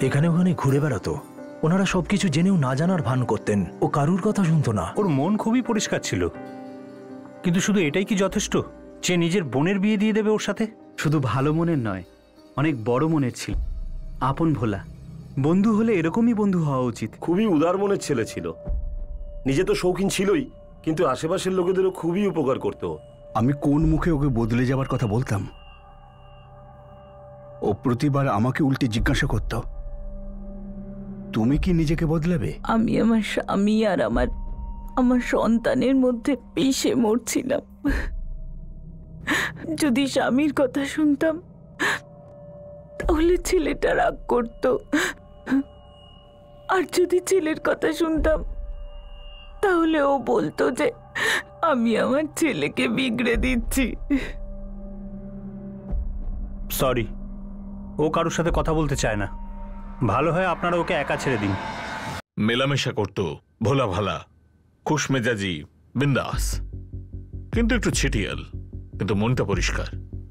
এখানে ওখানে ঘুরে বেড়াতো। ওনারা সবকিছু জেনেও না জানার ভান করতেন। ও কারুর কথা শুনতো না। ওর মন খুবই পরিষ্কার ছিল, কিন্তু শুধু এটাই কি যথেষ্ট যে নিজের বোনের বিয়ে দিয়ে দেবে ওর সাথে? শুধু ভালো মনের নয়, অনেক বড় মনের ছিল, আপন ভোলা। বন্ধু হলে এরকমই বন্ধু হওয়া উচিত। খুবই উদার মনের ছেলে ছিল। নিজে তো শৌখিন ছিলই, কিন্তু আশেপাশের লোকেদেরও খুবই উপকার করতো। আমি কোন মুখে ওকে বদলে যাবার কথা বলতাম? ও প্রতিবার আমাকে উল্টে জিজ্ঞাসা করত, তুমি কি নিজেকে বদলাবে? আমি আমার স্বামী আর আমার সন্তানের মধ্যে পিষে মরছিলাম। যদি স্বামীর কথা শুনতাম তাহলে ছেলেটা রাগ করত, আর যদি ছেলের কথা শুনতাম তাহলে ও বলতো যে আমি আমার ছেলেকে বিগড়ে দিচ্ছি। সরি, ও কারোর সাথে কথা বলতে চায় না। ভালো হয় আপনারা ওকে একা ছেড়ে দিন। মেলামেশা করতো, ভোলা ভালা, খুশ মেজাজি, বিন্দাস, কিন্তু একটু ছিটিয়াল, কিন্তু মনটা পরিষ্কার,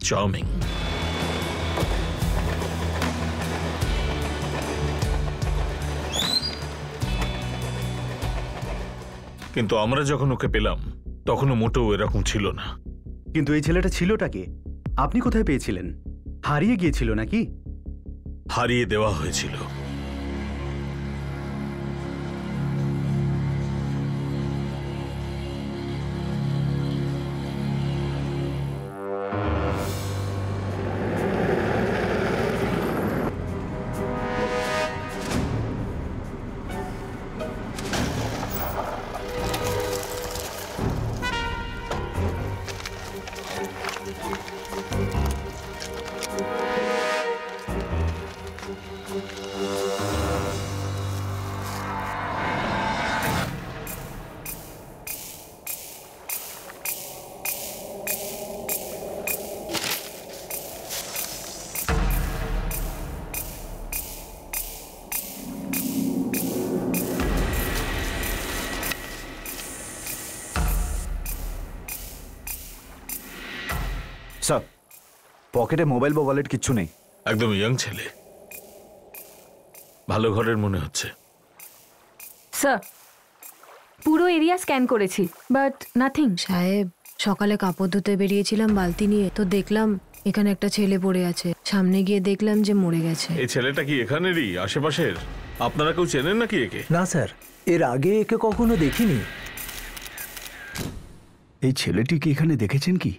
চার্মিং। কিন্তু আমরা যখন ওকে পেলাম তখনও মোটেও এরকম ছিল না। কিন্তু এই ছেলেটা ছিলটা কে? আপনি কোথায় পেয়েছিলেন? হারিয়ে গিয়েছিল নাকি? হারিয়ে দেওয়া হয়েছিল। স্যার, পকেটে মোবাইল বা ওয়ালেট কিচ্ছু নেই। একদম ইয়াং ছেলে, ভালো ঘরের মনে হচ্ছে। স্যার, পুরো এরিয়া স্ক্যান করেছি, বাট নাথিং। সাহেব, সকালে কাপড় ধুতে বেরিয়েছিলাম বালতি নিয়ে, তো দেখলাম এখানে একটা ছেলে পড়ে আছে। সামনে গিয়ে দেখলাম যে মরে গেছে। এই ছেলেটা কি এখানেরই, আশেপাশের? আপনারা কেউ চেনেন নাকি একে? না স্যার, এর আগে একে কখনো দেখিনি। এই ছেলেটি কি এখানে দেখেছেন কি?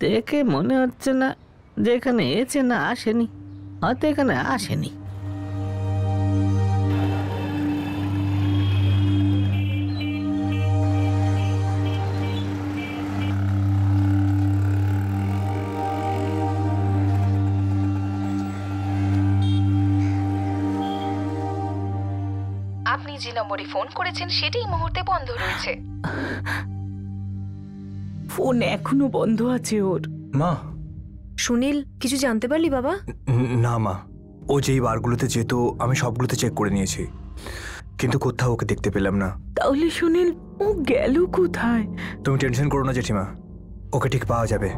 দেখে মনে হচ্ছে না যে এখানে এসে না আসেনি, হয়তো এখানে আসেনি। আপনি যে নম্বরে ফোন করেছেন সেটি এই মুহূর্তে বন্ধ রয়েছে। ফোন এখনো বন্ধ আছে ওর। মা। সুনীল, কিছু জানতে পারলি বাবা? না মা, ও যেই বারগুলোতে যেত আমি সবগুলোতে চেক করে নিয়েছি, কিন্তু কোথাও ওকে দেখতে পেলাম না। তাহলে সুনীল ও গেল কোথায়? তুমি টেনশন করো না জেঠিমা, ওকে ঠিক পাওয়া যাবে।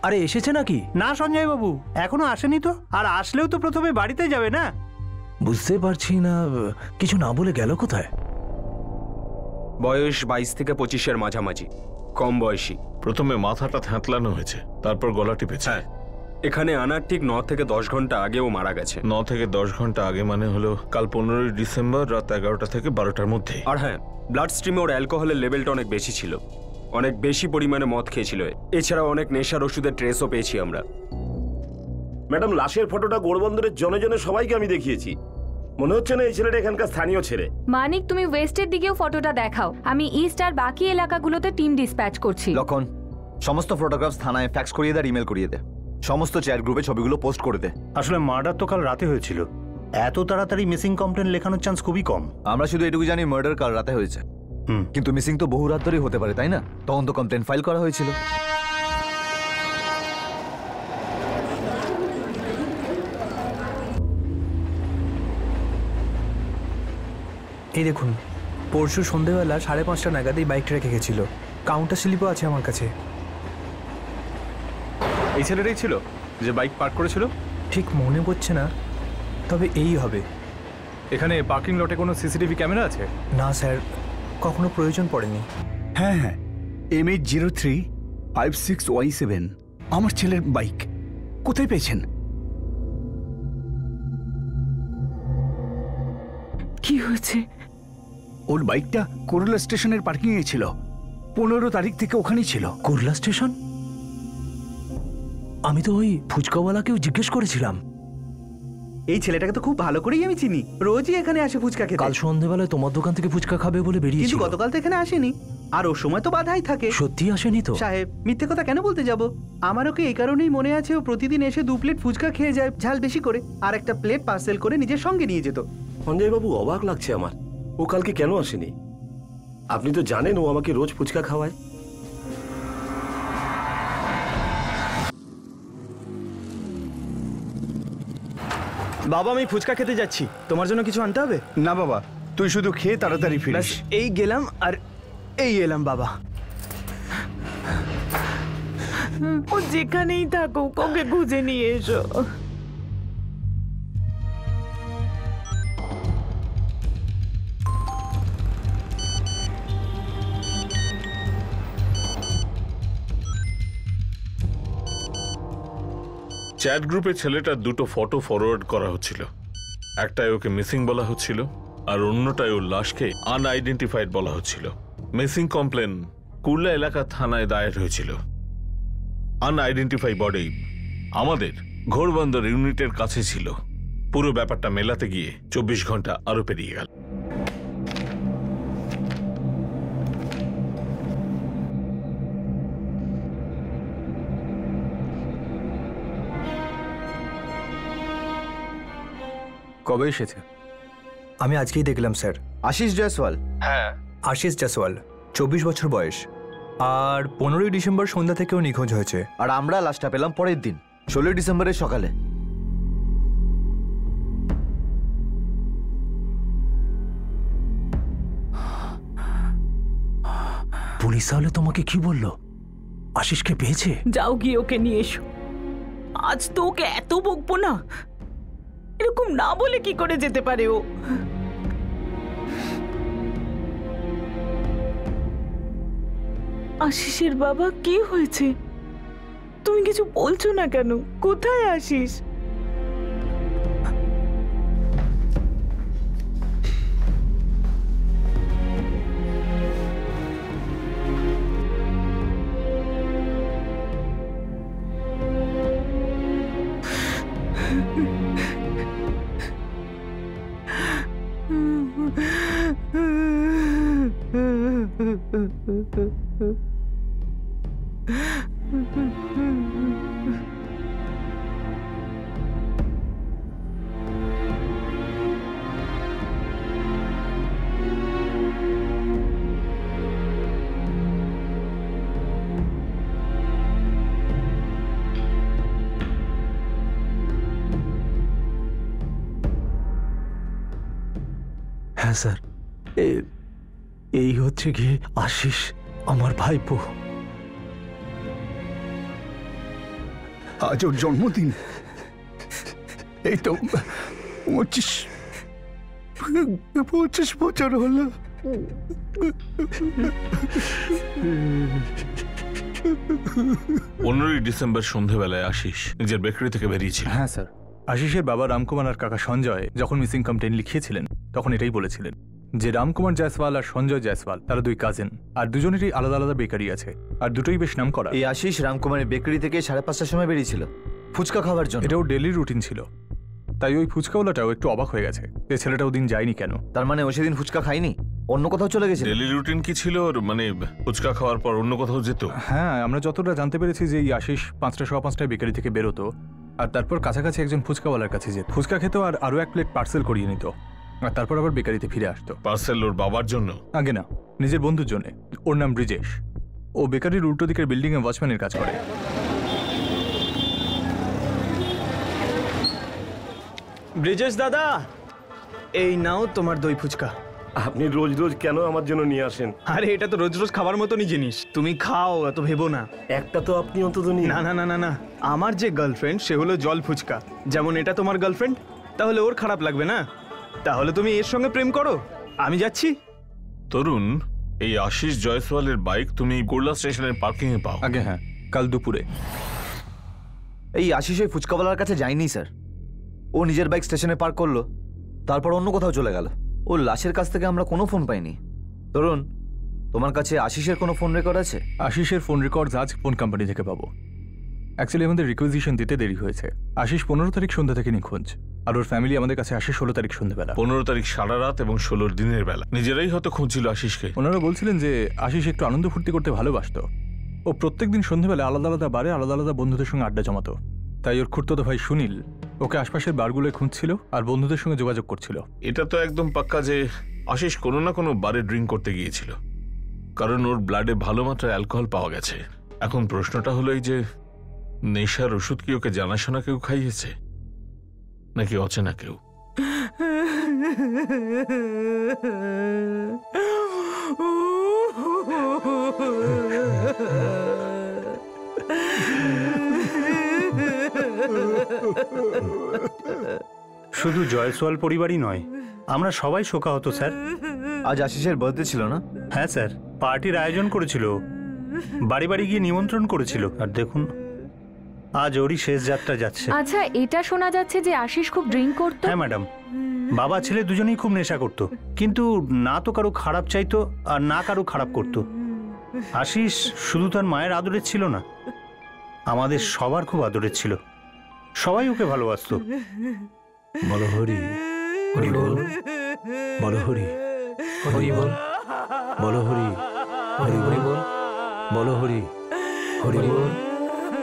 আরে এসেছে নাকি? না সঞ্জয় বাবু, এখনো আসেনি তো। আর আসলেও তো প্রথমে বাড়িতে যাবে না। বুঝতে পারছি না, কিছু না বলে গেল কোথায়? বয়স 22 থেকে 25-এর মাঝামাঝি, কম বয়সী। প্রথমে মাথাটা থ্যাঁতলানো হয়েছে, তারপর গলা টিপেছে। হ্যাঁ, এখানে আনার ঠিক 9 থেকে 10 ঘন্টা আগেও মারা গেছে। 9 থেকে 10 ঘন্টা আগে মানে হলো কাল 15ই ডিসেম্বর রাত 11টা থেকে 12টার মধ্যে। আর হ্যাঁ, ব্লাড স্ট্রিমে ওর অ্যালকোহলের লেভেলটা অনেক বেশি ছিল, অনেক বেশি পরিমাণে মদ খেয়েছিল। এছাড়াও অনেক নেশার ওষুধের ট্রেসও পেয়েছি আমরা। ম্যাডাম, লাশের ফটোটা গোড়বন্দরের জনে জনে সবাইকে আমি দেখিয়েছি। মনে হচ্ছে না এই ছেলেটা এখানকার স্থানীয় ছেলে। মানিক, তুমি ওয়েস্টের দিকেও ফটোটা দেখাও, আমি ইস্ট আর বাকি এলাকাগুলোতে টিম ডিসপ্যাচ করছি। লক্ষণ, সমস্ত ফটোগ্রাফস থানায় ফ্যাক্স করিয়ে দে, ইমেল করিয়ে দে, সমস্ত চ্যাট গ্রুপে ছবিগুলো পোস্ট করে দে। আসলে মার্ডার তো কাল রাতে হয়েছিল, এত তাড়াতাড়ি মিসিং কমপ্লেন লেখানোর চান্স খুবই কম। আমরা শুধু এটুকু জানি মার্ডার কাল রাতে হয়েছে, কিন্তু মিসিং তো বহু রাত ধরেই হতে পারে, তাই না? তখন তো কমপ্লেন ফাইল করা হয়েছিল। এই দেখুন, পরশু সন্ধেবেলা 5:30 নাগাদ এই বাইকটা রেখে গেছিল। কাউন্টার স্লিপও আছে আমার কাছে। এই ছেলেটাই ছিল যে বাইক পার্ক করেছিল? ঠিক মনে পড়ছে না, তবে এই হবে। এখানে পার্কিং লটে কোনো সিসিটিভি ক্যামেরা আছে? না স্যার, কখনো প্রয়োজন পড়েনি। হ্যাঁ হ্যাঁ, MH0356Y7 আমার ছেলের বাইক। কোথায় পেয়েছেন? কি হয়েছে? ওর বাইকটা কোরলা স্টেশনের পার্কিংয়ে ছিল। 15 তারিখ থেকে ওখানেই ছিল। কুরলা স্টেশন? আমি তো ওই ফুচকাওয়ালাকেও জিজ্ঞেস করেছিলাম। এই ছেলেটাকে তো খুব ভালো করেই আমি চিনি, রোজই এখানে আসে ফুচকা খেতে। কাল সন্ধেবেলায় তোমার দোকান থেকে ফুচকা খাবে বলে কিন্তু বেরিয়েছিল। গতকাল তো এখানে আসেনি, আর ওর সময় তো বাধাই থাকে। সত্যি আসেনি তো? সাহেব, মিথ্যে কথা কেন বলতে যাব? আমার ওকে এই কারণেই মনে আছে, ও প্রতিদিন এসে 2 প্লেট ফুচকা খেয়ে যায়, ঝাল বেশি করে, আর একটা প্লেট পার্সেল করে নিজের সঙ্গে নিয়ে যেত। সঞ্জয় বাবু, অবাক লাগছে আমার, ও কালকে কেন আসেনি? আপনি তো জানেন ও আমাকে রোজ ফুচকা খাওয়ায়। বাবা, আমি ফুচকা খেতে যাচ্ছি, তোমার জন্য কিছু আনতে হবে? না বাবা, তুই শুধু খেয়ে তাড়াতাড়ি ফিরিস। এই গেলাম আর এই এলাম বাবা। ও যেখানেই থাকুক ওকে খুঁজে নিয়ে এসো। চ্যাট গ্রুপে ছেলেটার 2টো ফটো ফরওয়ার্ড করা হচ্ছিল। একটায় ওকে মিসিং বলা হচ্ছিল, আর অন্যটায় ওর লাশকে আনআইডেন্টিফাইড বলা হচ্ছিল। মিসিং কমপ্লেন কুরলা এলাকা থানায় দায়ের হয়েছিল। আনআইডেন্টিফাইড বডি আমাদের ঘোড়বন্দর ইউনিটের কাছে ছিল। পুরো ব্যাপারটা মেলাতে গিয়ে 24 ঘন্টা আরো পেরিয়ে গেল। কবে এসেছে? আমি আজকেই দেখলাম স্যার। আশিস জয়সওয়াল? হ্যাঁ, আশিস জয়সওয়াল, 24 বছর বয়স, আর 15ই ডিসেম্বর সন্ধ্যা থেকেও নিখোঁজ হয়েছে। আর আমরা লাশটা পেলাম পরের দিন 16 ডিসেম্বরের সকালে। পুলিশ তাহলে তোমাকে কি বললো? আশিসকে পেয়েছে? যাও গিয়ে ওকে নিয়ে এসো। আজ তো ওকে এত বকবো না, এরকম না বলে কি করে যেতে পারে ও? আশিসের বাবা, কি হয়েছে? তুমি কিছু বলছো না কেন? কোথায় আশিস? হ্যাঁ স্যার, এই হচ্ছে গিয়ে আশিস, আমার ভাইপো। আজ ওর জন্মদিন। এই তো 25 বছর হলো। 15ই ডিসেম্বর সন্ধেবেলায় আশিস নিজের বেকারি থেকে বেরিয়েছিল। হ্যাঁ স্যার, আশিসের বাবা রামকুমার আর কাকা সঞ্জয় যখন মিসিং কমপ্লেন লিখিয়েছিলেন তখন এটাই বলেছিলেন যে রামকুমার জয়সওয়াল আর সঞ্জয় জয়সওয়াল তারা 2 কাজিন, আর দুজনেরই আলাদা আলাদা বেকারি আছে, আর দুটোই বেশ নাম করা। এই আশিস রামকুমারের বেকারি থেকে 5:30টার সময় বেরিয়েছিল ফুচকা খাওয়ার জন্য। এটাও ডেলি রুটিন ছিল, তাই ওই ফুচকাওয়ালাটাও একটু অবাক হয়ে গেছে যে ছেলেটা ওদিন যায়নি কেন। তার মানে ও সেদিন ফুচকা খায়নি, অন্য কোথাও চলে গেছে। ডেলি রুটিন কি ছিল ওর? মানে ফুচকা খাওয়ার পর অন্য কোথাও যেত? হ্যাঁ, আমরা যতটা জানতে পেরেছি যে এই আশিস 5:15 বেকারি থেকে বেরোতো, আর তারপর কাছাকাছি একজন ফুচকাওয়ালার কাছে যেত, ফুচকা খেতো, আর আরও 1 প্লেট পার্সেল করিয়ে নিত, আর তারপর আবার বেকারিতে ফিরে আসতো। পার্সেল ওর বাবার জন্য? আগে না, নিজের বন্ধুর জন্য। ওর নাম ব্রিজেশ। ও বেকারির উল্টো দিকের বিল্ডিংয়ে ওয়াচম্যানের কাজ করে। ব্রিজেশ দাদা, এই নাও তোমার দই ফুচকা। আপনি রোজ রোজ কেন আমার জন্য নিয়ে আসেন? আরে এটা তো রোজ রোজ খাবার মতনই জিনিস, তুমি খাও, এত ভেবো না। একটা তো আপনি অন্তত নিন। না না না না না, আমার যে গার্লফ্রেন্ড সে হলো জল ফুচকা। যেমন এটা তোমার গার্লফ্রেন্ড, তাহলে ওর খারাপ লাগবে না? তাহলে তুমি এর সঙ্গে প্রেম করো, আমি যাচ্ছি। তরুণ, এই আশিস জয়সওয়ালের বাইক তুমি কুরলা স্টেশনের পার্কিং এ পাও? আগে হ্যাঁ, কাল দুপুরে। এই আশিস ওই ফুচকাওয়ালার কাছে যায়নি স্যার। ও নিজের বাইক স্টেশনে পার্ক করলো, তারপর অন্য কোথাও চলে গেল। ও লাশের কাছ থেকে আমরা কোনো ফোন পাইনি। তরুণ, তোমার কাছে আশিসের কোনো ফোন রেকর্ড আছে? আশিসের ফোন রেকর্ডস আজ ফোন কোম্পানি থেকে পাবো। অ্যাকচুয়ালি আমাদের রিকুইজিশন দিতে দেরি হয়েছে। আশিস 15 তারিখ সন্ধ্যা থেকে নিখোঁজ, আর ওর ফ্যামিলি আমাদের কাছে আসে 16 তারিখ সন্ধ্যাবেলা। 15 তারিখ সারা রাত এবং 16 দিনের বেলা নিজেরাই হয়তো খুঁজছিল আশিসকে। ওনারা বলছিলেন যে আশিস একটু আনন্দ ফুর্তি করতে ভালোবাসত। ও প্রত্যেকদিন সন্ধ্যাবেলা আলাদা আলাদা বারে আলাদা আলাদা বন্ধুদের সঙ্গে আড্ডা জমাতো। তাই ওর খুড়তো ভাই সুনীল ওকে আশপাশের বারগুলোয় খুঁজছিল আর বন্ধুদের সঙ্গে যোগাযোগ করছিল। এটা তো একদম পাক্কা যে আশিস কোনো না কোনো বারে ড্রিঙ্ক করতে গিয়েছিল, কারণ ওর ব্লাডে ভালো মাত্রায় অ্যালকোহল পাওয়া গেছে। এখন প্রশ্নটা হলো এই যে নেশার ওষুধ কি ওকে জানাশোনা কেউ খাইয়েছে নাকি অচেনা কেউ? শুধু জয়সওয়াল পরিবারই নয়, আমরা সবাই শোকাহত স্যার। আজ আশিসের বার্থডে ছিল না? হ্যাঁ স্যার, পার্টির আয়োজন করেছিল, বাড়ি বাড়ি গিয়ে নিমন্ত্রণ করেছিল, আর দেখুন আজ ওরই শেষ যাত্রা যাচ্ছে। আচ্ছা, এটা শোনা যাচ্ছে যে আশিস খুব ড্রিঙ্ক করতো। হ্যাঁ ম্যাডাম, বাবা ছেলে দুজনেই খুব নেশা করতো, কিন্তু না তো কারো খারাপ চাইতো আর না কারো খারাপ করতো। আশিস শুধু তার মায়ের আদরের ছিল না, আমাদের সবার খুব আদরের ছিল, সবাই ওকে ভালোবাসতো। বলো হরি, হরি বল, বলো হরি, হরি বল, বলো হরি, হরি বল, বলো হরি, হরি বল,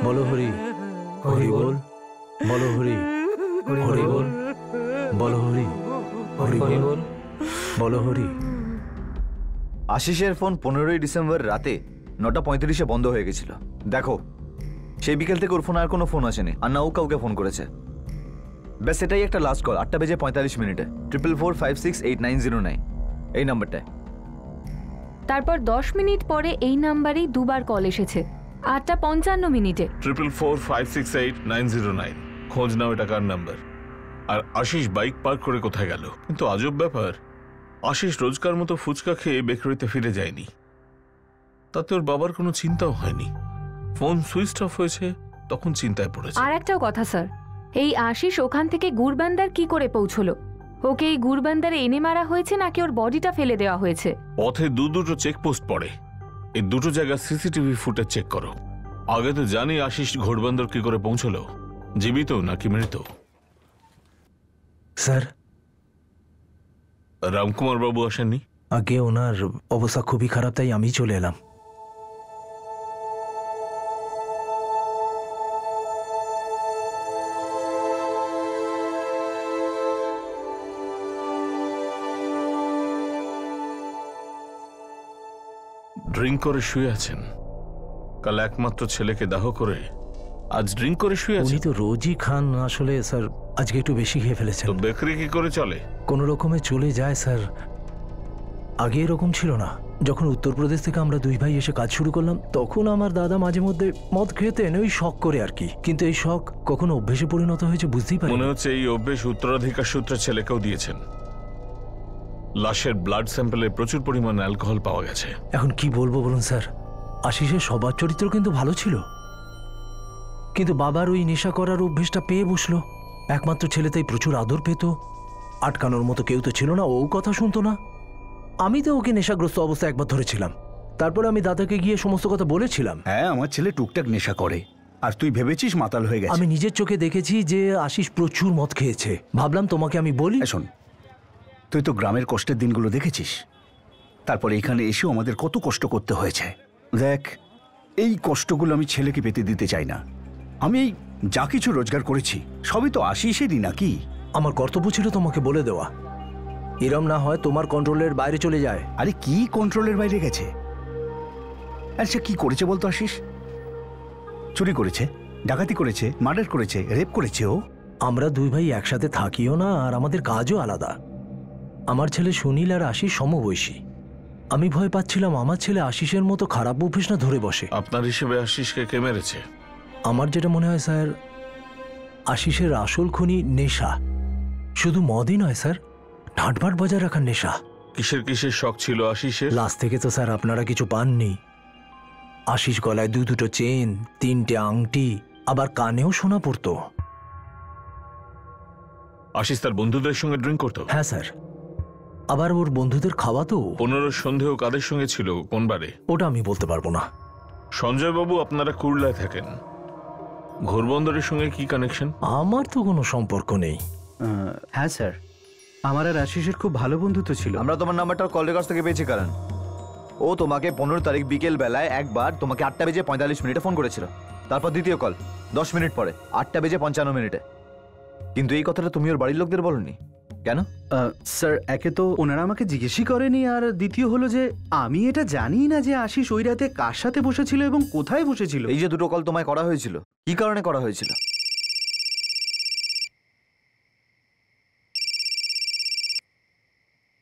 বলো হরি, হরি বল, বলো হরি, হরি বল, বলো হরি, হরি বল, বলো হরি। আশিসের ফোন 15ই ডিসেম্বর রাতে 9:35-এ বন্ধ হয়ে গেছিল। দেখো, সেই বিকেল থেকে ওর ফোন আর কোনো ফোন আসেনি, আর না ও কাউকে ফোন করেছে। ব্যাস এটাই একটা লাস্ট কল 8:45 444568909, এই নাম্বারটায়। তারপর 10 মিনিট পরে এই নাম্বারেই দুবার কল এসেছে 8:55। 444568909। খোঁজ নাও এটা কার নাম্বার, আর আশিস বাইক পার্ক করে কোথায় গেল। কিন্তু আজব ব্যাপার, আশিস রোজকার মতো ফুচকা খেয়ে বেকারিতে ফিরে যায়নি, তাতে ওর বাবার কোনো চিন্তাও হয়নি। ফোন সুইচ অফ হয়েছে, তখন চিন্তায় পড়েছে। আর একটাও কথা স্যার, এই আশিস ওখান থেকে গুরবান্দার কি করে পৌঁছলো? ওকে এই গুরবান্দারে এনে মারা হয়েছে নাকি ওর বডিটা ফেলে দেওয়া হয়েছে? পথে দুটো চেকপোস্ট পড়ে, এই দুটো জায়গা সিসিটিভি ফুটেজ চেক করো। আগে তো জানি আশিস ঘোড়বন্দর কি করে পৌঁছলো, জীবিত নাকি মৃত। স্যার, রামকুমার বাবু আসেননি? আগে ওনার অবস্থা খুবই খারাপ, তাই আমি চলে এলাম। ড্রিঙ্ক করে শুয়ে আছেন, কাল একমাত্র ছেলেকে দাহ করে আজ ড্রিঙ্ক করে শুয়ে উনি আছেন। তো রোজই খান, আসলে স্যার আজকে একটু বেশি খেয়ে ফেলেছেন। তো বেকারি কি করে চলে? কোনো রকমে চলে যায় স্যার, আগে এরকম ছিল না। যখন উত্তরপ্রদেশ থেকে আমরা দুই ভাই এসে কাজ শুরু করলাম, তখন আমার দাদা মাঝে মধ্যে মদ খেতেন, ওই শখ করে আর কি। কিন্তু এই শখ কখনো অভ্যেসে পরিণত হয়েছে বুঝতেই পারি। মনে হচ্ছে এই অভ্যেস উত্তরাধিকার সূত্রে ছেলেকেও দিয়েছেন। লাশের ব্লাড স্যাম্পলে প্রচুর পরিমাণ অ্যালকোহল পাওয়া গেছে। এখন কি বলবো বলুন স্যার, আশিসের সবার চরিত্র কিন্তু ভালো ছিল, কিন্তু বাবার ওই নেশা করার অভ্যেসটা পেয়ে বসলো। একমাত্র ছেলেতেই প্রচুর আদর পেত, আটকানোর মতো কেউ তো ছিল না, ও কথা শুনতো না। আমি তো ওকে নেশাগ্রস্ত অবস্থায় একবার ধরেছিলাম, তারপরে আমি দাদাকে গিয়ে সমস্ত কথা বলেছিলাম। হ্যাঁ, আমার ছেলে টুকটাক নেশা করে, আর তুই ভেবেছিস মাতাল হয়ে গেছে। আমি নিজের চোখে দেখেছি যে আশিস প্রচুর মদ খেয়েছে, ভাবলাম তোমাকে আমি বলি। শোন, তুই তো গ্রামের কষ্টের দিনগুলো দেখেছিস, তারপরে এখানে এসেও আমাদের কত কষ্ট করতে হয়েছে। দেখ, এই কষ্টগুলো আমি ছেলেকে পেতে দিতে চাই না। আমি এই যা কিছু রোজগার করেছি সবই তো আশিসেরই নাকি। আমার কর্তব্য ছিল তোমাকে বলে দেওয়া, এরম না হয় তোমার কন্ট্রোলের বাইরে চলে যায়। আরে কি কন্ট্রোলের বাইরে গেছে? আচ্ছা, কি করেছে বলতো আশিস? চুরি করেছে, ডাকাতি করেছে, মার্ডার করেছে, রেপ করেছে ও। আমরা দুই ভাই একসাথে থাকিও না, আর আমাদের কাজও আলাদা। আমার ছেলে সুনীল আর আশিস সমবয়সী। আমি ভয় পাচ্ছিলাম আমার ছেলে আশিসের মতো খারাপ অভ্যেস না ধরে বসে। আপনার হিসেবে আশিসকে কে মেরেছে? আমার যেটা মনে হয় স্যার, আশিসের আসল খুনি নেশা। শুধু মদই নয় স্যার, ঢাটভাট বজায় রাখার নেশা। কিসের কিসের শখ ছিল আশিসের? লাস্ট থেকে তো স্যার আপনারা কিছু পাননি। আশিস গলায় দুটো চেন, 3টে আংটি, আবার কানেও সোনা পড়তো। আশিস তার বন্ধুদের সঙ্গে ড্রিঙ্ক করতো? হ্যাঁ স্যার, আবার ওর বন্ধুদের খাওয়াতো। 15 সন্দেহ কাদের সঙ্গে ছিল, কোন বারে? ওটা আমি বলতে পারবো না। সঞ্জয় বাবু, আপনারা কুর্লায় থাকেন, ঘোরবন্দরের সঙ্গে কি কানেকশন? আমার তো কোনো সম্পর্ক নেই। হ্যাঁ স্যার, আমার আর আশিসের খুব ভালো বন্ধুত্ব ছিল। আমরা তোমার নাম্বারটা কল রেকর্ডস থেকে পেয়েছি। কারণ ও তোমাকে 15 তারিখ বিকেল বেলায় একবার তোমাকে 8:45 ফোন করেছিল। তারপর দ্বিতীয় কল 10 মিনিট পরে 8:55। কিন্তু এই কথাটা তুমি ওর বাড়ির লোকদের বলনি কেন? স্যার, একে তো ওনারা আমাকে জিজ্ঞেসই করেনি, আর দ্বিতীয় হলো যে আমি এটা জানি না যে আশিস ওই রাতে কার সাথে বসেছিল এবং কোথায় বসেছিল। এই যে দুটো কল তোমায় করা হয়েছিল, কি কারণে করা হয়েছিল?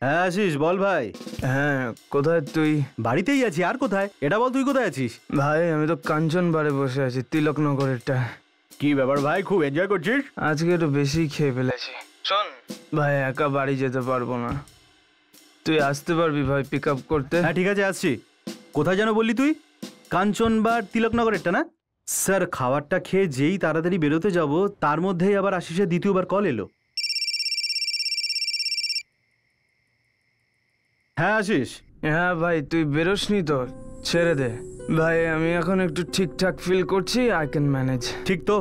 হ্যাঁ আশিস, বল ভাই। হ্যাঁ, কোথায় তুই? বাড়িতেই আছি, আর কোথায়? এটা বল, তুই কোথায় আছিস? ভাই আমি তো কাঞ্চন বারে বসে আছি, তিলকনগরেরটা। কি ব্যাপার ভাই, খুব এনজয় করছিস? আজকে একটু বেশি খেয়ে ফেলেছি। শোন ভাই, একা বাড়ি যেতে পারবো না, তুই আসতে পারবি ভাই পিক আপ করতে? হ্যাঁ ঠিক আছে, আসছি। কোথায় যেন বললি তুই? কাঞ্চন বা তিলকনগরেরটা না? স্যার, খাবারটা খেয়ে যেই তাড়াতাড়ি বেরোতে যাব, তার মধ্যেই আবার আশিসের দ্বিতীয়বার কল এলো। হ্যাঁ আশিস। হ্যাঁ ভাই, তুই বেরোসনি তো, ছেড়ে দে ভাই, আমি এখন একটু ঠিকঠাক ফিল করছি, আই ক্যান ম্যানেজ। ঠিক তো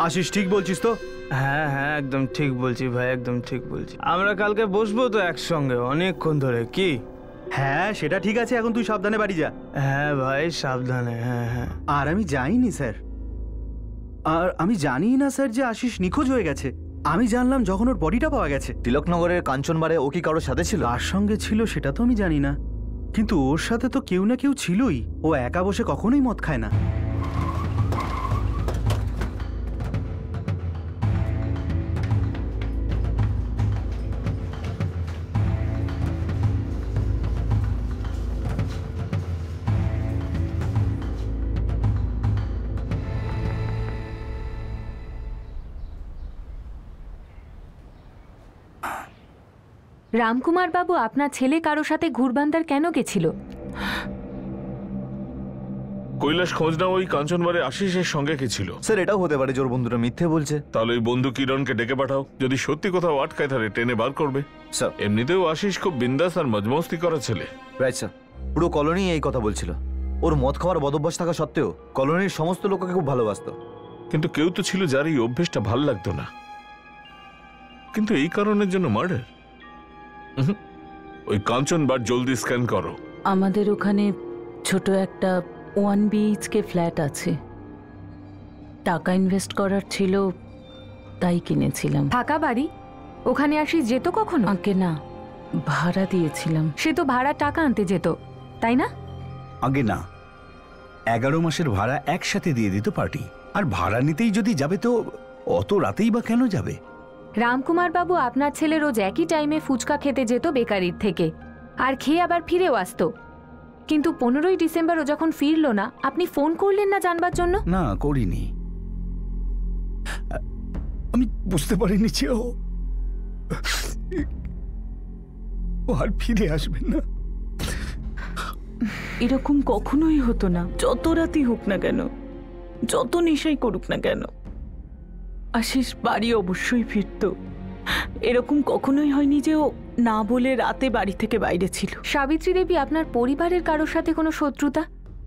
আশিস, ঠিক বলছিস তো? হ্যাঁ হ্যাঁ, একদম ঠিক বলছি ভাই, একদম ঠিক বলছি। আমরা কালকে বসবো তো একসঙ্গে অনেকক্ষণ ধরে, কি? হ্যাঁ সেটা ঠিক আছে, এখন তুই সাবধানে বাড়ি যা। হ্যাঁ ভাই সাবধানে। হ্যাঁ হ্যাঁ। আর আমি যাইনি স্যার, আর আমি জানি না স্যার যে আশিস নিখোঁজ হয়ে গেছে। আমি জানলাম যখন ওর বডিটা পাওয়া গেছে। তিলকনগরের কাঞ্চনবারে ও কি কারোর সাথে ছিল? কার সঙ্গে ছিল সেটা তো আমি জানি না, কিন্তু ওর সাথে তো কেউ না কেউ ছিলই। ও একা বসে কখনোই মদ খায় না। রামকুমার বাবু, আপনার ছেলে কারো সাথে ঘুরবান্দার কেন গেছিল? কৈলাস খোঁজ না ওই কাঞ্চনবারে আশিসের সঙ্গে কে ছিল? স্যার, এটাও হতে পারে যে ওর বন্ধুরা মিথ্যে বলছে। তাহলে ওই বন্ধু কিরণকে ডেকে পাঠাও, যদি সত্যি কোথাও আটকায় তাহলে টেনে বার করবে। স্যার, এমনিতেও আশিস খুব বিন্দাস আর মজমস্তি করা ছেলে। রাইট স্যার, পুরো কলোনি এই কথা বলছিল। ওর মদ খাওয়ার বদভ্যাস থাকা সত্ত্বেও কলোনির সমস্ত লোককে খুব ভালোবাসতো। কিন্তু কেউ তো ছিল যার এই অভ্যেসটা ভাল লাগতো না, কিন্তু এই কারণের জন্য মার্ডার? ওই কাঞ্চন বার জলদি স্ক্যান করো। আমাদের ওখানে ছোট একটা 1 BHK ফ্ল্যাট আছে, টাকা ইনভেস্ট করার ছিল, তাই কিনেছিলাম। ফাঁকা বাড়ি? ওখানে আশিস যেত কখনো? আগে না, ভাড়া দিয়েছিলাম। সে তো ভাড়া টাকা আনতে যেত, তাই না? আগে না, 11 মাসের ভাড়া একসাথে দিয়ে দিত পার্টি। আর ভাড়া নিতেই যদি যাবে তো অত রাতেই বা কেন যাবে? রামকুমার বাবু, আপনার ছেলে রোজ একই টাইমে ফুচকা খেতে যেত বেকারির থেকে, আর খেয়ে আবার ফিরেও আসতো। কিন্তু 15ই ডিসেম্বর ও যখন ফিরলো না, আপনি ফোন করলেন না জানবার জন্য? না, করিনি। আমি বুঝতে পারিনি যে ও আর ফিরে আসবেন না। এরকম কখনোই হতো না, যত রাতই হোক না কেন, যত নেশাই করুক না কেন, আশিস বাড়ি অবশ্যই ফিরত। এরকম কখনোই হয়নি যে ও না বলে রাতে বাড়ি থেকে বাইরে ছিল। সাবিত্রী দেবী, আপনার পরিবারের কারোর সাথে কোনো শত্রুতা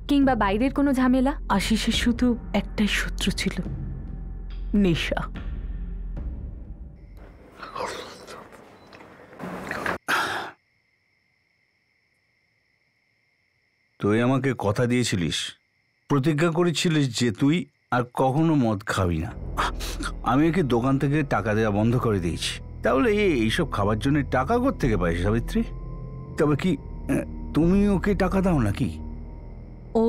কিংবা বাইরের কোনো ঝামেলা? আশিসের শুধু একটাই শত্রু ছিল, নেশা। তুই আমাকে কথা দিয়েছিলিস, প্রতিজ্ঞা করেছিলিস যে তুই আর কখনো মদ খাবি না। আমি ওকে দোকান থেকে টাকা দেওয়া বন্ধ করে দিয়েছি। তাহলে এইসব খাবার জন্য টাকা কোত্থেকে পাই সাবিত্রী? তবে কি তুমি ওকে টাকা দাও নাকি? ও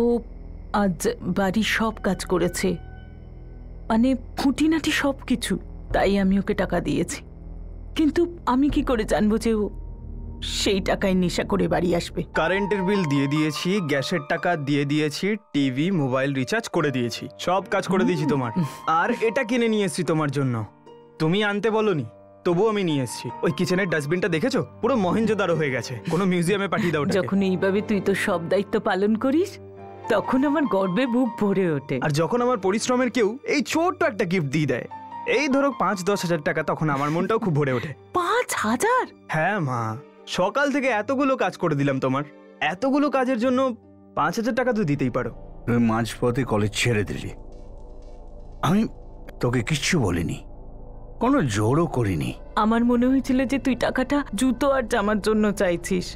আজ বাড়ির সব কাজ করেছে, মানে খুঁটিনাটি সব কিছু, তাই আমি ওকে টাকা দিয়েছি। কিন্তু আমি কি করে জানবো যে ও সেই টাকায় নেশা করে বাড়ি আসবে? কারেন্টের বিল দিয়ে দিয়েছি, গ্যাসের টাকা দিয়ে দিয়েছি, টিভি মোবাইল রিচার্জ করে দিয়েছি, সব কাজ করে দিয়েছি তোমার। আর এটা কিনে নিয়ে এসেছি তোমার জন্য, তুমি আনতে বলনি, তবুও আমি নিয়ে এসেছি। ওই কিচেনের ডাস্টবিনটা দেখেছো, পুরো মহেঞ্জোদারো হয়ে গেছে, কোনো মিউজিয়ামে পাঠিয়ে দাও ওটাকে। যখন এইভাবে তুই তো সব দায়িত্ব পালন করিস তখন আমার গর্বে বুক ভরে ওঠে। আর যখন আমার পরিশ্রমের কেউ এই ছোট্ট একটা গিফট দিয়ে দেয়, এই ধরো 5-10 হাজার টাকা, তখন আমার মনটাও খুব ভরে ওঠে। 5,000? হ্যাঁ মা, সকাল থেকে এতগুলো কাজ করে দিলাম তোমার, এতগুলো কাজের জন্য 5,000 টাকা তো দিতেই পারো। তুই মাঝপথে কলেজ ছেড়ে দিলি, আমি তোকে কিচ্ছু বলিনি, কোনো জোরও করিনি। আমার মনে হয়েছিল যে তুই টাকাটা জুতো আর জামার জন্য চাইছিস।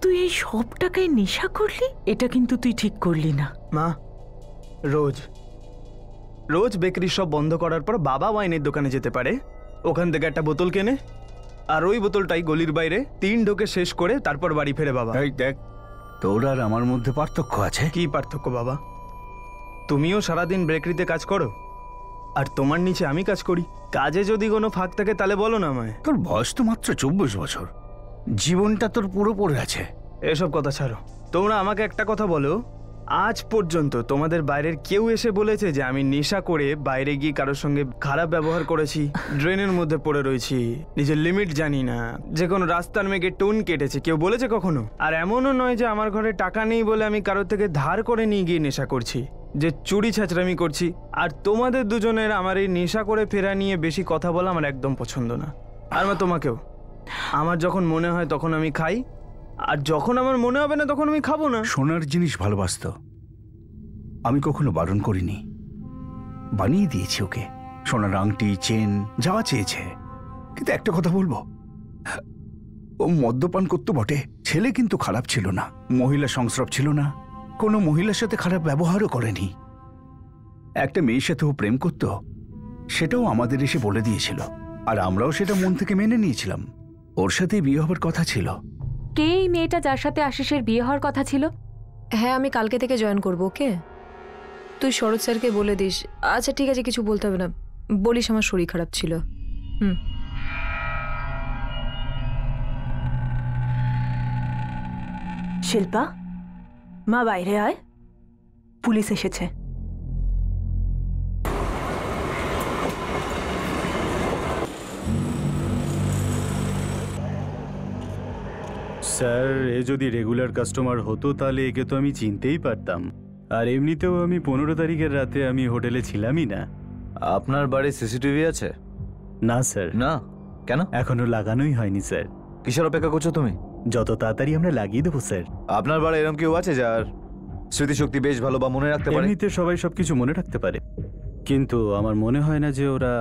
তুই এই সব টাকায় নেশা করলি, এটা কিন্তু তুই ঠিক করলি না। মা, রোজ রোজ বেকারি সব বন্ধ করার পর বাবা ওয়াইনের দোকানে যেতে পারে, ওখান থেকে একটা বোতল কেনে, আর ওই বোতলটাই গলির বাইরে 3 ঢোকে শেষ করে তারপর বাড়ি ফেরে বাবা। এই দেখ, তোর আর আমার মধ্যে পার্থক্য আছে। কি পার্থক্য বাবা? তুমিও সারাদিন বেকারিতে কাজ করো, আর তোমার নিচে আমি কাজ করি। কাজে যদি কোনো ফাঁক থাকে তাহলে বলো না আমায়। তোর বয়স তো মাত্র 24 বছর, জীবনটা তোর পুরো পড়ে আছে। এসব কথা ছাড়ো, তোমরা আমাকে একটা কথা বলো, আজ পর্যন্ত তোমাদের বাইরের কেউ এসে বলেছে যে আমি নেশা করে বাইরে গিয়ে কারোর সঙ্গে খারাপ ব্যবহার করেছি, ড্রেনের মধ্যে পড়ে রয়েছি, নিজের লিমিট জানি না, যে কোনো রাস্তার মেঘে টোন কেটেছে, কেউ বলেছে কখনো? আর এমনও নয় যে আমার ঘরে টাকা নেই বলে আমি কারোর থেকে ধার করে নিয়ে গিয়ে নেশা করছি, যে চুরি ছাঁচড়ামি করছি। আর তোমাদের দুজনের আমার এই নেশা করে ফেরা নিয়ে বেশি কথা বলা আমার একদম পছন্দ না। আর মা, তোমাকেও। আমার যখন মনে হয় তখন আমি খাই, আর যখন আমার মনে হবে না তখন আমি খাবো না। সোনার জিনিস ভালোবাসতো, আমি কখনো বারণ করিনি, বানিয়ে দিয়েছি ওকে সোনার আংটি, চেন, যা চেয়েছে। কিন্তু একটা কথা বলবো, ও মদ্যপান করতো বটে, ছেলে কিন্তু খারাপ ছিল না, মহিলা সংস্রব ছিল না, কোনো মহিলার সাথে খারাপ ব্যবহারও করেনি। একটা মেয়ের সাথে ও প্রেম করত, সেটাও আমাদের এসে বলে দিয়েছিল, আর আমরাও সেটা মন থেকে মেনে নিয়েছিলাম। ওর সাথে বিয়ে হবার কথা ছিল। কে এই মেয়েটা যার সাথে আশিসের বিয়ে হওয়ার কথা ছিল? হ্যাঁ, আমি কালকে থেকে জয়েন করবো। ওকে, তুই শরৎ স্যারকে বলে দিস। আচ্ছা ঠিক আছে, কিছু বলতে হবে না, বলিস আমার শরীর খারাপ ছিল। শিল্পা, মা বাইরে আয়, পুলিশ এসেছে। স্যার, এ যদি রেগুলার কাস্টমার হতো তাহলে একে তো আমি চিনতেই পারতাম। আর এমনিতেও আমি 15 তারিখের রাতে আমি হোটেলে ছিলামই না। আপনার বাড়ি সিসিটিভি আছে? না স্যার। না? কেন? এখনো লাগানোই হয়নি স্যার। কিসের অপেক্ষা করছো তুমি? যত তাড়াতাড়ি আমরা লাগিয়ে দেবো স্যার। আপনার বাড়ি এরকম কেউ আছে যার স্মৃতিশক্তি বেশ ভালো বা মনে রাখতে পারে? এমনিতে সবাই সবকিছু মনে রাখতে পারে, কিন্তু আমার মনে হয় না যে ওরা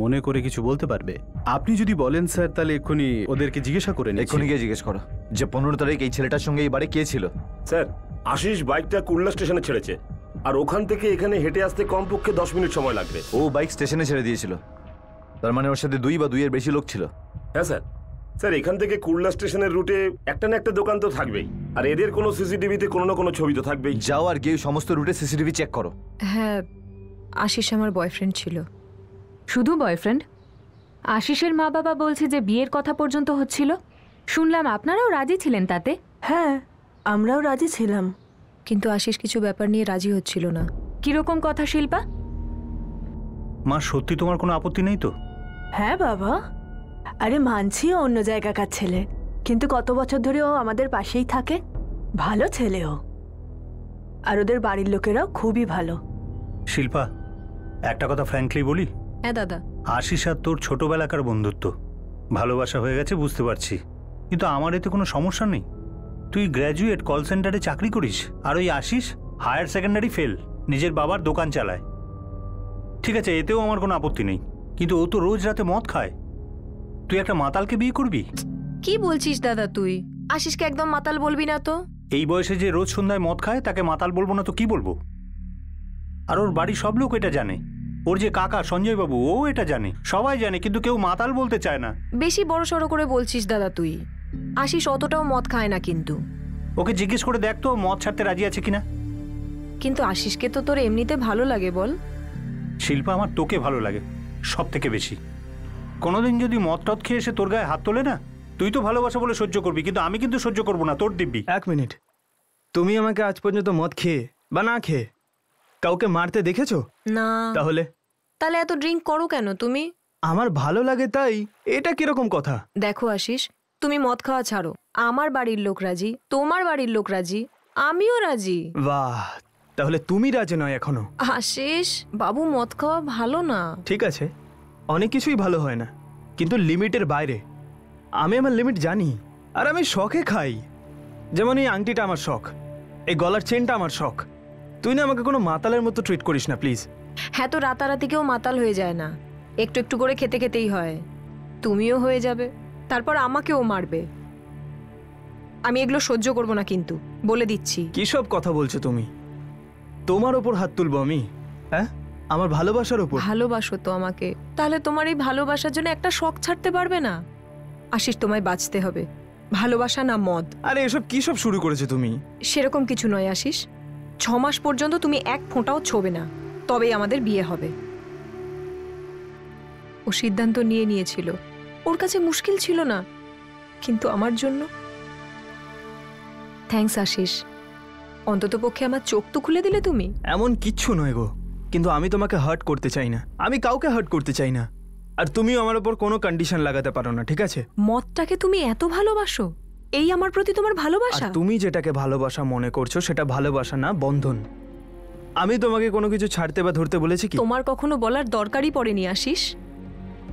মনে করে কিছু বলতে পারবে। আপনি যদি বলেন স্যার তাহলে এক্ষুনি ওদেরকে জিজ্ঞাসা করে নিচ্ছি। এক্ষুনি গিয়ে জিজ্ঞেস করো যে 15 তারিখ এই ছেলেটার সঙ্গে এই বাড়ি কে ছিল। স্যার, আশিস বাইকটা কুল্লা স্টেশনে ছেড়েছে, আর ওখান থেকে এখানে হেঁটে আসতে কমপক্ষে 10 মিনিট সময় লাগবে। ও বাইক স্টেশনে ছেড়ে দিয়েছিল, তার মানে ওর সাথে 2 বা 2 এর বেশি লোক ছিল। হ্যাঁ স্যার। স্যার, এখান থেকে কুল্লা স্টেশনের রুটে একটা না একটা দোকান তো থাকবেই, আর এদের কোনো সিসিটিভিতে কোনো না কোনো ছবি তো থাকবেই। যাও আর গিয়ে সমস্ত রুটে সিসিটিভি চেক করো। হ্যাঁ, আশিস আমার বয়ফ্রেন্ড ছিল। শুধু বয়ফ্রেন্ড? আশিসের মা বাবা বলছে যে বিয়ের কথা পর্যন্ত হচ্ছিল। শুনলাম আপনারাও রাজি ছিলেন তাতে। হ্যাঁ, আমরাও রাজি ছিলাম, কিন্তু আশিস কিছু ব্যাপার নিয়ে রাজি হচ্ছিল না। কিরকম কথা শিল্পা? মা, সত্যি তোমার কোনো আপত্তি নেই তো? হ্যাঁ বাবা, আরে মানছি ও অন্য জায়গাকার ছেলে, কিন্তু কত বছর ধরে ও আমাদের পাশেই থাকে, ভালো ছেলে ও, আর ওদের বাড়ির লোকেরাও খুবই ভালো। শিল্পা, একটা কথা ফ্র্যাঙ্কলি বলি। হ্যাঁ দাদা। আশিস আর তোর ছোটবেলাকার বন্ধুত্ব, ভালোবাসা হয়ে গেছে বুঝতে পারছি, কিন্তু আমার এতে কোনো সমস্যা নেই। তুই গ্র্যাজুয়েট, কল সেন্টারে চাকরি করিস, আর ওই আশিস হায়ার সেকেন্ডারি ফেল, নিজের বাবার দোকান চালায়। ঠিক আছে, এতেও আমার কোনো আপত্তি নেই, কিন্তু ও তো রোজ রাতে মদ খায়। তুই একটা মাতালকে বিয়ে করবি? কি বলছিস দাদা তুই? আশিসকে একদম মাতাল বলবি না তো। এই বয়সে যে রোজ সন্ধ্যায় মদ খায় তাকে মাতাল বলবো না তো কি বলবো? আর ওর বাড়ির সব লোক এটা জানে, ওর যে কাকা সঞ্জয় বাবু ও এটা জানে, সবাই জানে, কিন্তু কেউ মাতাল বলতে চায় না। বেশি বড় সড়ো করে বলছিস দাদা তুই। আশিস অতটাও মদ খায় না, কিন্তু ওকে জিজ্ঞেস করে দেখ তো মদ ছাড়তে রাজি আছে কিনা। কিন্তু আশিসকে তো তোর এমনিতে ভালো লাগে বল। শিল্পা, আমার তোকে ভালো লাগে সব থেকে বেশি। কোনোদিন যদি মদ টদ খেয়ে এসে তোর গায়ে হাত তোলে না, তুই তো ভালোবাসা বলে সহ্য করবি, কিন্তু আমি কিন্তু সহ্য করবো না তোর দিব্যি। 1 মিনিট, তুমি আমাকে আজ পর্যন্ত মদ খেয়ে বা না খেয়ে কাউকে মারতে দেখেছো? না। তাহলে তাহলে এত ড্রিঙ্ক করো কেন তুমি? আমার ভালো লাগে তাই। এটা কিরকম কথা? দেখো আশিস, তুমি মদ খাওয়া ছাড়ো, আমার বাড়ির লোক রাজি, তোমার বাড়ির লোক রাজি, আমিও রাজি। বাহ, তাহলে তুমি রাজি নয় এখনো? আশিস বাবু, মদ খাওয়া ভালো না। ঠিক আছে, অনেক কিছুই ভালো হয় না, কিন্তু লিমিটের বাইরে। আমি আমার লিমিট জানি, আর আমি শখে খাই। যেমন এই আংটিটা আমার শখ, এই গলার চেনটা আমার শখ। তুই না আমাকে কোনো মাতালের মতো ট্রিট করিস না প্লিজ। হ্যাঁ, তো রাতারাতি কেউ মাতাল হয়ে যায় না, একটু একটু করে খেতে খেতেই হয়। তুমিও হয়ে যাবে, তারপর আমাকেও মারবে। আমি এগুলো সহ্য করবো না, কিন্তু বলে দিচ্ছি। কি সব কথা বলছো তুমি? তোমার ওপর হাত তুলবো আমি? হ্যাঁ, আমার ভালোবাসার ওপর? ভালোবাসো তো আমাকে, তাহলে তোমার এই ভালোবাসার জন্য একটা শখ ছাড়তে পারবে না? আশিস, তোমায় বাঁচতে হবে, ভালোবাসা না মদ। আরে এসব কি সব শুরু করেছো তুমি? সেরকম কিছু নয় আশিস, 6 মাস পর্যন্ত তুমি এক ফোঁটাও ছোবে না, তবেই আমাদের বিয়ে হবে। ও সিদ্ধান্ত নিয়েছিল, ওর কাছে মুশকিল ছিল না, কিন্তু আমার জন্য। থ্যাঙ্কস আশিস, অন্ততপক্ষে আমার চোখ তো খুলে দিলে তুমি। এমন কিচ্ছু নয় গো, কিন্তু আমি তোমাকে হার্ট করতে চাই না, আমি কাউকে হার্ট করতে চাই না। আর তুমিও আমার উপর কোনো কন্ডিশন লাগাতে পারো না, ঠিক আছে? মদটাকে তুমি এত ভালোবাসো, এই আমার প্রতি তোমার ভালোবাসা? তুমি যেটাকে ভালোবাসা মনে করছো সেটা ভালোবাসা না, বন্ধন। আমি তোমাকে কোনো কিছু ছাড়তে বা ধরতে বলেছি কি? তোমার কখনো বলার দরকারই পড়েনি আশিস,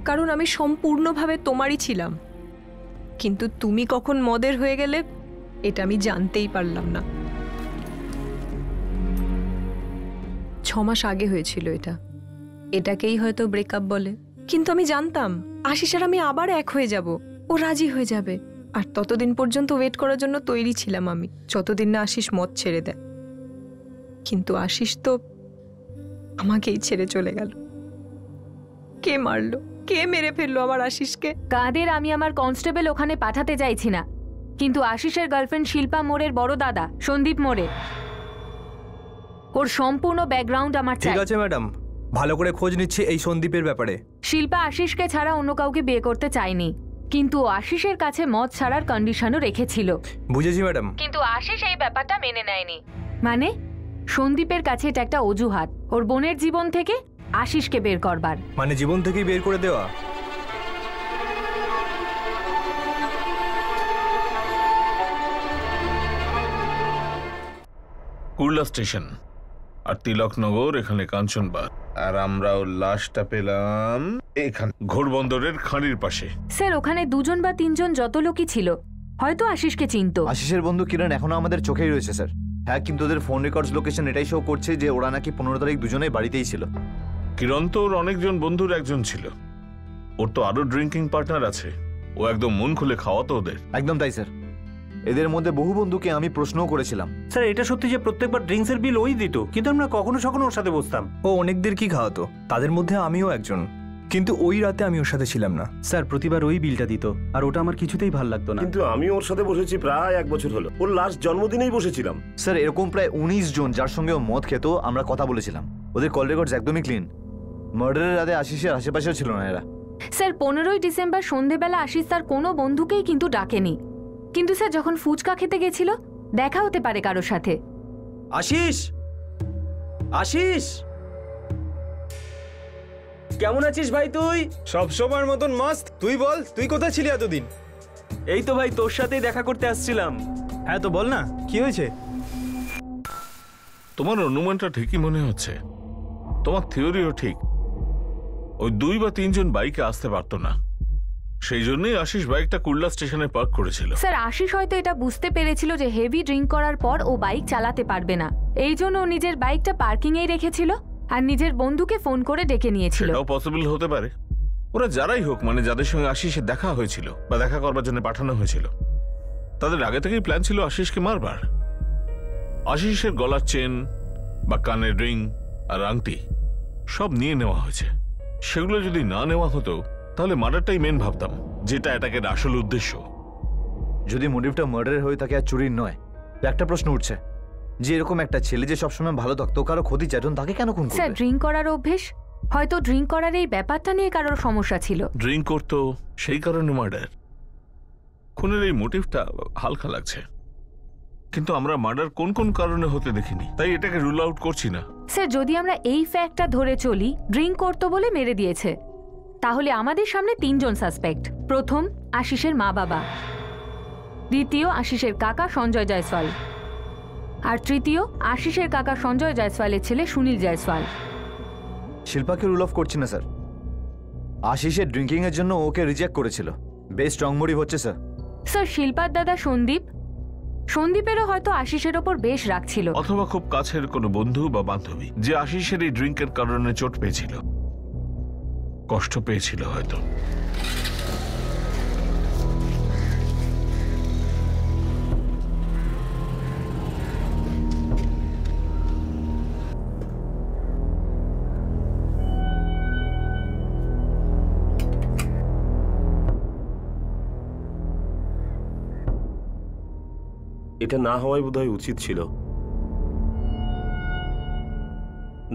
কারণ আমি সম্পূর্ণভাবে তোমারই ছিলাম। কিন্তু তুমি কখন মদের হয়ে গেলে এটা আমি জানতেই পারলাম না। 6 মাস আগে হয়েছিল এটা, এটাকেই হয়তো ব্রেকআপ বলে। কিন্তু আমি জানতাম আশিস আর আমি আবার এক হয়ে যাব, ও রাজি হয়ে যাবে। আর ততদিন পর্যন্ত ওয়েট করার জন্য তৈরি ছিলাম আমি, যতদিন না আশিস মদ ছেড়ে দেয়। কিন্তু আশিস তো আমাকেই ছেড়ে চলে গেল। কে মারলো, কে মেরে ফেললো আমার আশিসকে? কাদের আমি আমার কনস্টেবল ওখানে পাঠাতে চাইছি না, কিন্তু আশিসের গার্লফ্রেন্ড শিল্পা মোড়ের বড় দাদা সন্দীপ মোড়ে, ওর সম্পূর্ণ ব্যাকগ্রাউন্ড আমার চাই। ঠিক আছে ম্যাডাম, ভালো করে খোঁজ নিচ্ছি এই সন্দীপের ব্যাপারে। শিল্পা আশিসকে ছাড়া অন্য কাউকে বিয়ে করতে চায়নি, কিন্তু আশিসের কাছে মদ ছাড়ার কন্ডিশনও রেখেছিল। বুঝেছি ম্যাডাম। কিন্তু আশিস এই ব্যাপারটা মেনে নেয়নি। মানে সন্দীপের কাছে এটা একটা অজুহাত ওর বোনের জীবন থেকে আশিসকে বের করবার। মানে জীবন থেকেই বের করে দেওয়া? কুর্লা স্টেশন আর তিলকনগর, এখানে কাঞ্চনবাগ, আর আমরাও লাশটা পেলাম এখানে ঘোড়বন্দরের খাঁড়ির পাশে। স্যার, ওখানে 2 বা 3 যত লোকই ছিল হয়তো আশিসকে চিনতো। আশিসের বন্ধু কিরণ এখনো আমাদের চোখেই রয়েছে স্যার। হ্যাঁ, কিন্তু ওদের ফোন রেকর্ডস লোকেশন এটাই শো করছে যে ওরা নাকি 15 তারিখ দুজনেই বাড়িতেই ছিল। কিরণ তো ওর অনেকজন বন্ধুর একজন ছিল, ওর তো আরো ড্রিঙ্কিং পার্টনার আছে, ও একদম মন খুলে খাওয়াতো ওদের। একদম তাই স্যার, এদের মধ্যে বহু বন্ধুকে আমি প্রশ্নও করেছিলাম। স্যার, এটা সত্যি যে প্রত্যেকবার ড্রিঙ্কসের বিল ওই দিত, কিন্তু আমরা কখনো কখনো ওর সাথে বসতাম। ও অনেকদের কি খাওয়াতো, তাদের মধ্যে আমিও একজন, কিন্তু ওই রাতে আমি ওর সাথে ছিলাম না। স্যার, প্রতিবার ওই বিলটা দিত, আর ওটা আমার কিছুতেই ভালো লাগতো না। কিন্তু আমি ওর সাথে বসেছি প্রায় 1 বছর হলো, ওর লাস্ট জন্মদিনেই বসেছিলাম। স্যার, এরকম প্রায় 19 জন যার সঙ্গে ও মদ খেত আমরা কথা বলেছিলাম। ওদের কল রেকর্ডস একদমই ক্লিন। মার্ডারের রাতে আশিসের আশেপাশেও ছিল না এরা। স্যার, 15ই ডিসেম্বর সন্ধেবেলা আশিস তার কোনো বন্ধুকেই কিন্তু ডাকেনি, কিন্তু স্যার যখন ফুচকা খেতে গেছিল দেখা হতে পারে কারোর সাথে। আশিস, আশিস, কেমন আছিস ভাই তুই? সব সময়ের মতন মস্ত। তুই বল, তুই কোথায় ছিলি এতদিন? এই তো ভাই, তোর সাথেই দেখা করতে আসছিলাম। হ্যাঁ, তো বল না কি হয়েছে? তোমার অনুমানটা ঠিকই মনে হচ্ছে, তোমার থিওরিও ঠিক। ওই 2 বা 3 জন বাইকে আসতে পারতো না, সেই জন্যই আশিস বাইকটা কুর্লা স্টেশনে পার্ক করেছিল। স্যার, আশিস হয়তো এটা বুঝতে পেরেছিল যে হেভি ড্রিঙ্ক করার পর ও বাইক চালাতে পারবে না, এই জন্য ও নিজের বাইকটা পার্কিংয়েই রেখেছিল আর নিজের বন্ধুকে ফোন করে ডেকে নিয়েছিল। সেটাও পসিবল হতে পারে। ওরা যারাই হোক, মানে যাদের সঙ্গে আশিসের দেখা হয়েছিল বা দেখা করবার জন্য পাঠানো হয়েছিল, তাদের আগে থেকেই প্ল্যান ছিল আশিসকে মারবার। আশিসের গলার চেন বা কানের রিং আর আংটি সব নিয়ে নেওয়া হয়েছে। সেগুলো যদি না নেওয়া হতো তাহলে মার্ডারটাই মেন ভাবতাম, যেটা এটাকে আসল উদ্দেশ্য। যদি মোটিভটা মার্ডারের হয়ে থাকে আর চুরির নয়, একটা প্রশ্ন উঠছে যে এরকম একটা ছেলে যে সবসময় ভালো থাকতো, কারো ক্ষতি চাইতো, তাকে কেন খুন করবে? স্যার, ড্রিঙ্ক করার অভ্যেস হয়তো ড্রিঙ্ক করার এই ব্যাপারটা নিয়ে কারোর সমস্যা ছিল। ড্রিঙ্ক করতো সেই কারণে মার্ডার। খুনের এই মোটিভটা হালকা লাগছে, কিন্তু আমরা মার্ডার কোন কোন কারণে হতে দেখিনি, তাই এটাকে রুল আউট করছি না। স্যার, যদি আমরা এই ফ্যাক্টটা ধরে চলি ড্রিঙ্ক করতো বলে মেরে দিয়েছে, তাহলে আমাদের সামনে 3 জন সাসপেক্ট। প্রথম আশিসের মা বাবা, দ্বিতীয় আশিসের কাকা সঞ্জয় জয়সওয়াল, আর তৃতীয় আশিসের কাকা সঞ্জয় জয়সওয়ালের ছেলে সুনীল জয়সওয়াল। শিল্পাকে রুল অফ করছি না স্যার। আশিসের ড্রিঙ্কিং এর জন্য ওকে রিজেক্ট করেছিল। বেশ স্ট্রং মোটিভ হচ্ছে স্যার। স্যার, শিল্পার দাদা সন্দীপেরও হয়তো আশিসের ওপর বেশ রাগ ছিল, অথবা খুব কাছের কোনো বন্ধু বা বান্ধবী যে আশিসের এই ড্রিঙ্কের কারণে চোট পেয়েছিল, কষ্ট পেয়েছিল হয়তো। এটা না হওয়াই বোধহয় উচিত ছিল,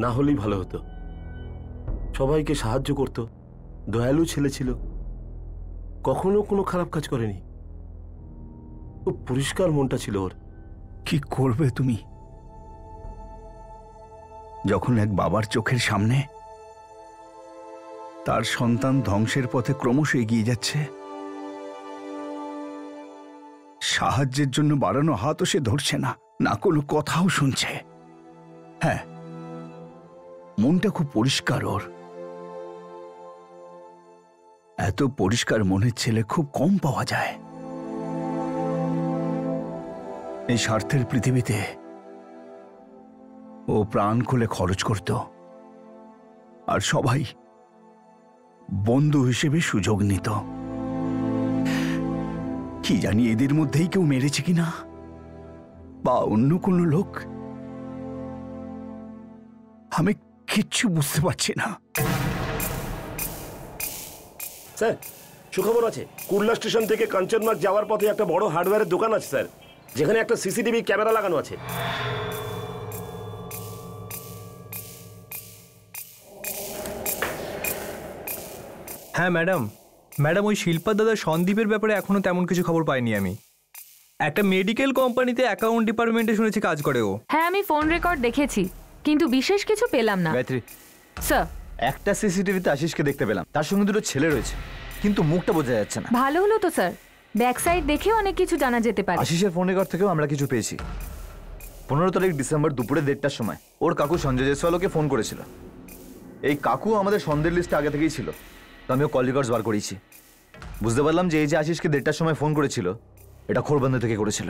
না হলেই ভালো হতো। সবাইকে সাহায্য করত, দয়ালু ছেলে ছিল, কখনো কোনো খারাপ কাজ করেনি, খুব পরিষ্কার মনটা ছিল ওর। কি করবে তুমি যখন এক বাবার চোখের সামনে তার সন্তান ধ্বংসের পথে ক্রমশ এগিয়ে যাচ্ছে? সাহায্যের জন্য বাড়ানো হাতও সে ধরছে না, না কোনো কথাও শুনছে। হ্যাঁ, মনটা খুব পরিষ্কার ওর। এত পরিষ্কার মনের ছেলে খুব কম পাওয়া যায়। এই স্বার্থের পৃথিবীতে ও প্রাণ খুলে খরচ করত, আর সবাই বন্ধু হিসেবে সুযোগ নিত। কি জানি এদের মধ্যেই কেউ মেরেছে কিনা, বা অন্য কোনো লোক, আমি কিচ্ছু বুঝতে পারছি না। স্যার, সুখবর আছে। কুর্লা স্টেশন থেকে কাঞ্চনমার্গ যাওয়ার পথে একটা বড় হার্ডওয়্যারের দোকান আছে স্যার, যেখানে একটা সিসিটিভি ক্যামেরা লাগানো আছে। হ্যাঁ ম্যাডাম ওই শিল্পার দাদা সন্দীপের ব্যাপারে এখনো তেমন কিছু খবর পাইনি আমি। একটা মেডিকেল কোম্পানিতে অ্যাকাউন্ট ডিপার্টমেন্টে শুনেছি কাজ করে ও। হ্যাঁ, আমি ফোন রেকর্ড দেখেছি, কিন্তু বিশেষ কিছু পেলাম না। গায়ত্রী স্যার, একটা সিসিটিভিতে আশিসকে দেখতে পেলাম, তার সঙ্গে দুটো ছেলে রয়েছে, কিন্তু মুখটা বোঝা যাচ্ছে না। ভালো হলো তো স্যার, ব্যাক সাইড দেখেও অনেক কিছু জানা যেতে পারে। আশিসের ফোন রেকর্ড থেকেও আমরা কিছু পেয়েছি। 15 তারিখ ডিসেম্বর দুপুরে 1:30টার সময় ওর কাকু সঞ্জয় জয়সওয়াল ওকে ফোন করেছিল। এই কাকু আমাদের সন্দেহের লিস্টে আগে থেকেই ছিল, তো আমিও কল রেকর্ডস বার করেছি। বুঝতে পারলাম যে এই যে আশিসকে 1:30টার সময় ফোন করেছিল, এটা খোরবন্দর থেকে করেছিল।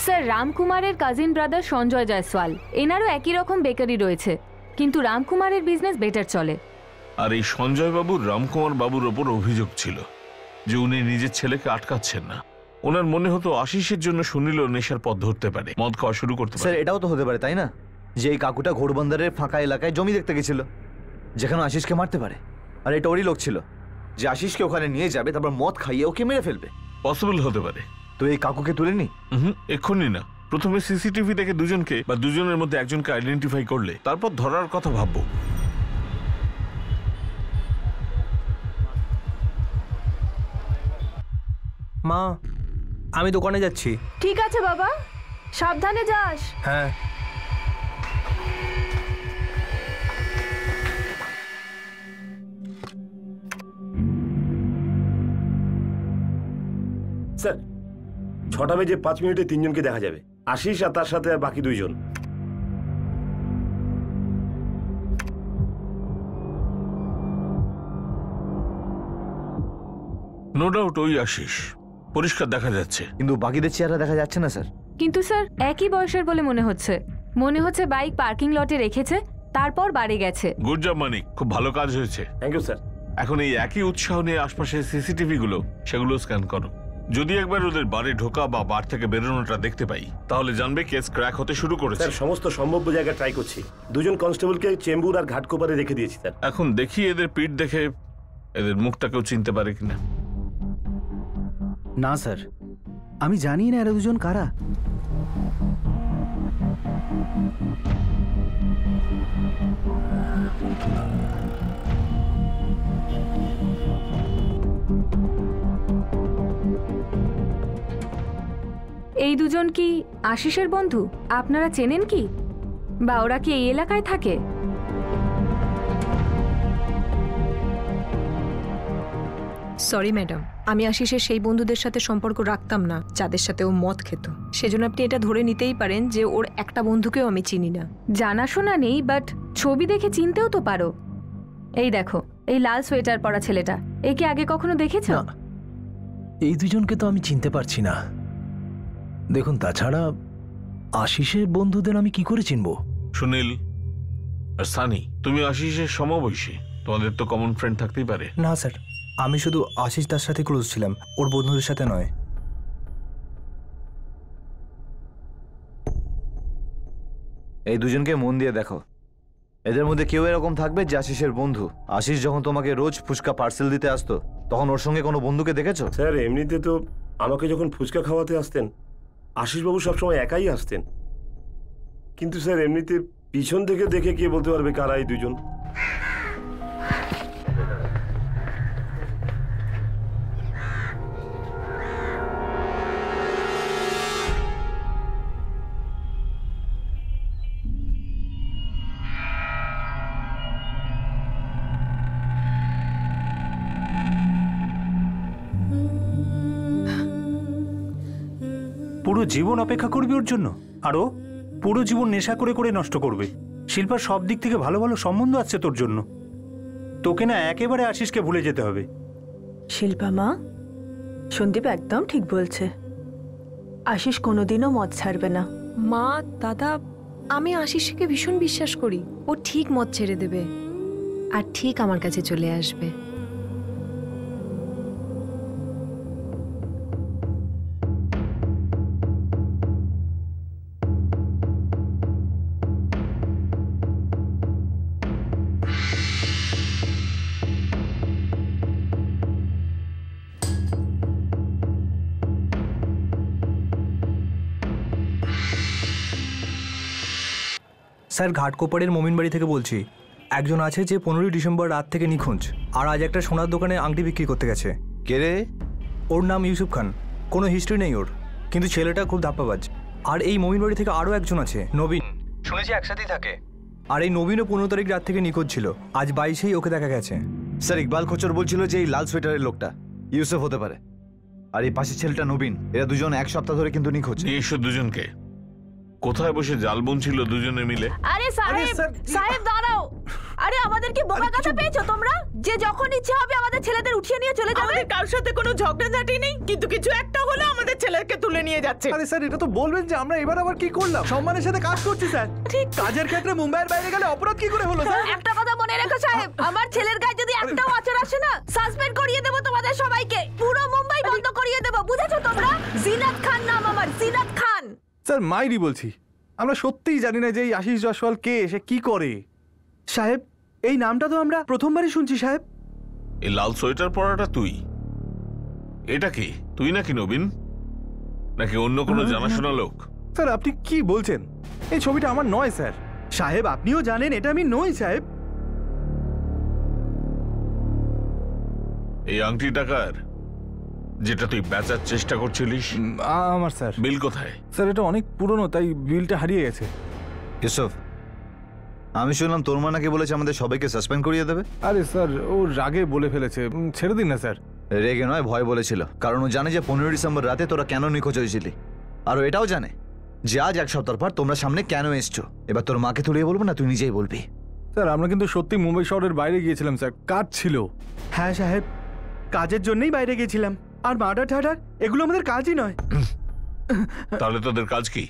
স্যার, রামকুমারের কাজিন ব্রাদার সঞ্জয় জয়সওয়াল, এনারও একই রকম বেকারি রয়েছে, কিন্তু রামকুমারের বিজনেস বেটার চলে। আর এই সঞ্জয় বাবুর রামকুমার বাবুর ওপর অভিযোগ ছিল যে উনি নিজের ছেলেকে আটকাচ্ছেন না। ওনার মনে হতো আশিসের জন্য সুনীলও নেশার পথ ধরতে পারে, মদ খাওয়া শুরু করতে পারে। স্যার, এটাও তো হতে পারে, তাই না, যে এই কাকুটা ঘোড়বন্দরের ফাঁকা এলাকায় জমি দেখতে গেছিল, যেখানে আশিসকে মারতে পারে, আর এটা ওরই লোক ছিল যে আশিসকে ওখানে নিয়ে যাবে, তারপর মদ খাইয়ে ওকে মেরে ফেলবে। পসিবল হতে পারে। তো এই কাকুকে তুলে নি? এক্ষুনি না, প্রথমে সিসিটিভি থেকে দুজনকে বা দুজনের মধ্যে একজনকে আইডেন্টিফাই করলে তারপর ধরার কথা ভাববো। মা, আমি দোকানে যাচ্ছি। ঠিক আছে বাবা, সাবধানে যাস। হ্যাঁ। স্যার, 6টা বেজে 5 মিনিটে 3 জনকে দেখা যাবে, আশিস আর তার সাথে আর বাকি 2 জন। নো ডাউট ওই আশিস, পরিষ্কার দেখা যাচ্ছে, কিন্তু বাকিদের চেহারা দেখা যাচ্ছে না স্যার। কিন্তু স্যার, একই বয়সের বলে মনে হচ্ছে বাইক পার্কিং লটে রেখেছে, তারপর বাড়ি গেছে। গুড জব মানিক, খুব ভালো কাজ হয়েছে। Thank you sir. এখন এই একই উৎসাহ নিয়ে আশপাশের সিসিটিভি গুলো সেগুলো স্ক্যান করো। যদি একবার ওদের বাড়ি ঢোকা বা বার থেকে বেরোনোটা দেখতে পাই, তাহলে জানবে কেস ক্র্যাক হতে শুরু করেছে। স্যার, সমস্ত সম্ভাব্য জায়গা ট্রাই করছি। 2 জন কনস্টেবলকে চেম্বুর আর ঘাটকোপারে রেখে দিয়েছি স্যার। এখন দেখি এদের পিঠ দেখে এদের মুখটা কেউ চিনতে পারে কিনা। না স্যার, আমি জানি না এরা দুজন কারা। এই দুজন কি আশিসের বন্ধু? আপনারা চেনেন কি, বা ওরা কি এই এলাকায় থাকে? সরি ম্যাডাম, আমি আশিসের সেই বন্ধুদের সাথে সম্পর্ক রাখতাম না যাদের সাথে ও মদ খেত। সেজন্য আপনি এটা ধরে নিতেই পারেন যে ওর একটা বন্ধুকেও আমি চিনি না। জানাশোনা নেই, বাট ছবি দেখে চিনতেও তো পারো। এই দেখো, এই লাল সোয়েটার পরা ছেলেটা, একে আগে কখনো দেখেছো? এই দুজনকে তো আমি চিনতে পারছি না। দেখুন, তাছাড়া আশিসের বন্ধুদের আমি কি করে চিনবো? সুনীল আর সানি, তুমি আশিসের সমবয়সী, তোমাদের তো কমন ফ্রেন্ড থাকতেই পারে। না স্যার, আমি শুধু আশিস দার সাথে ক্লোজ ছিলাম, ওর বন্ধুদের সাথে নয়। এই দুজনকে মন দিয়ে দেখো, এদের মধ্যে কেউ এরকম থাকবে যে আশিসের বন্ধু। আশিস যখন তোমাকে রোজ ফুচকা পার্সেল দিতে আসতো, তখন ওর সঙ্গে কোনো বন্ধুকে দেখেছো? স্যার, এমনিতে তো আমাকে যখন ফুচকা খাওয়াতে আসতেন আশিসবাবু সবসময় একাই আসতেন, কিন্তু স্যার এমনিতে পিছন থেকে দেখে কে বলতে পারবে কারা এই দুজন? পুরো জীবন অপেক্ষা করবি ওর জন্য? আরও পুরো জীবন নেশা করে করে নষ্ট করবে। শিল্পার সব দিক থেকে ভালো ভালো সম্বন্ধ আছে তোর জন্য। তোকে না একেবারে আশিসকে ভুলে যেতে হবে। শিল্পা মা, সন্দীপ একদম ঠিক বলছে। আশিস কোনোদিনও মদ ছাড়বে না। মা, দাদা, আমি আশিসকে ভীষণ বিশ্বাস করি। ও ঠিক মদ ছেড়ে দেবে আর ঠিক আমার কাছে চলে আসবে। স্যার, ঘাটকোপারের মমিন বাড়ি থেকে বলছি। একজন আছে যে 15ই ডিসেম্বর রাত থেকে নিখোঁজ, আর আজ একটা সোনার দোকানে আংটি বিক্রি করতে গেছে। কে রে? ওর নাম ইউসুফ খান। কোনো হিস্ট্রি নেই ওর, কিন্তু ছেলেটা খুব ধাপ্পাবাজ। আর এই মমিন বাড়ি থেকে আরও একজন আছে, নবীন। শুনেছি একসাথেই থাকে। আর এই নবীনও 15 তারিখ রাত থেকে নিখোঁজ ছিল। আজ 22-এই ওকে দেখা গেছে। স্যার, ইকবাল খোচর বলছিল যে এই লাল সোয়েটারের লোকটা ইউসুফ হতে পারে, আর এই পাশের ছেলেটা নবীন। এরা দুজন এক সপ্তাহ ধরে কিন্তু নিখোঁজ। এইসব দুজনকে কোথায় বসে জাল বুনছিল দুজনে মিলে? আরে সাহেব দাঁড়াও। আরে আমাদের কি বোকা কথা পেয়েছো তোমরা, যে যখন ইচ্ছে হবে আমাদের ছেলেদের উঠিয়ে নিয়ে চলে যাবে? আমাদের কারোর সাথে কোনো ঝগড়াঝাটি নেই, কিন্তু কিছু একটা হলো আমাদের ছেলেকে তুলে নিয়ে যাচ্ছে। আরে স্যার, এটা তো বলবেন যে আমরা এবার আবার কি করলাম? সম্মানের সাথে কাজ করছি স্যার। ঠিক কাজের ক্ষেত্রে মুম্বাইয়ের বাইরে গেলে অপরাধ কি করে হলো স্যার? একটা কথা মনে রেখো সাহেব, আমার ছেলের গায়ে যদি একটাও আচর আসে না, সাসপেন্ড করিয়ে দেব তোমাদের সবাইকে। পুরো মুম্বাই বন্ধ করিয়ে দেব, বুঝেছো তোমরা? জিনাত খান নাম আমার, জিনাত খান। স্যার, মাইরি বলছি, আমরা সত্যিই জানি না যে এই আশিস জয়সওয়াল কে, সে কি করে। সাহেব, এই নামটা তো আমরা প্রথমবারই শুনছি সাহেব। এই লাল সোয়েটার পরাটা তুই? এটা কি তুই নাকি নবীন, নাকি অন্য কোনো জানাশোনা লোক? স্যার, আপনি কি বলছেন? এই ছবিটা আমার নয় স্যার। সাহেব, আপনিও জানেন এটা আমি নই সাহেব। এই আংটি টাকার যেটা তুই বেচার চেষ্টা করছিলিস? আমার স্যার। বিল কোথায়? স্যার, এটা অনেক পুরনো, তাই বিলটা হারিয়ে গেছে। ইউসুফ, আমি শুনলাম তোর মা নাকি বলেছে আমাদের সবাইকে সাসপেন্ড করিয়ে দেবে। আরে স্যার, ও রাগে বলে ফেলেছে, ছেড়ে দিন না স্যার। রেগে নয়, ভয় বলেছিল, কারণ ও জানে যে 15 ডিসেম্বর রাতে তোরা কেন নিখোঁজ হয়েছিলি। আর ও এটাও জানে যে আজ এক সপ্তাহ পর তোমরা সামনে কেন এসছো। এবার তোর মাকে তুলিয়ে বলবো না, তুই নিজেই বলবি। স্যার, আমরা কিন্তু সত্যি মুম্বাই শহরের বাইরে গিয়েছিলাম স্যার, কাজ ছিল। হ্যাঁ সাহেব, কাজের জন্যই বাইরে গেছিলাম। আর মার্ডার ঠাডার এগুলো আমাদের কাজই নয়। তাহলে তোদের কাজ কি?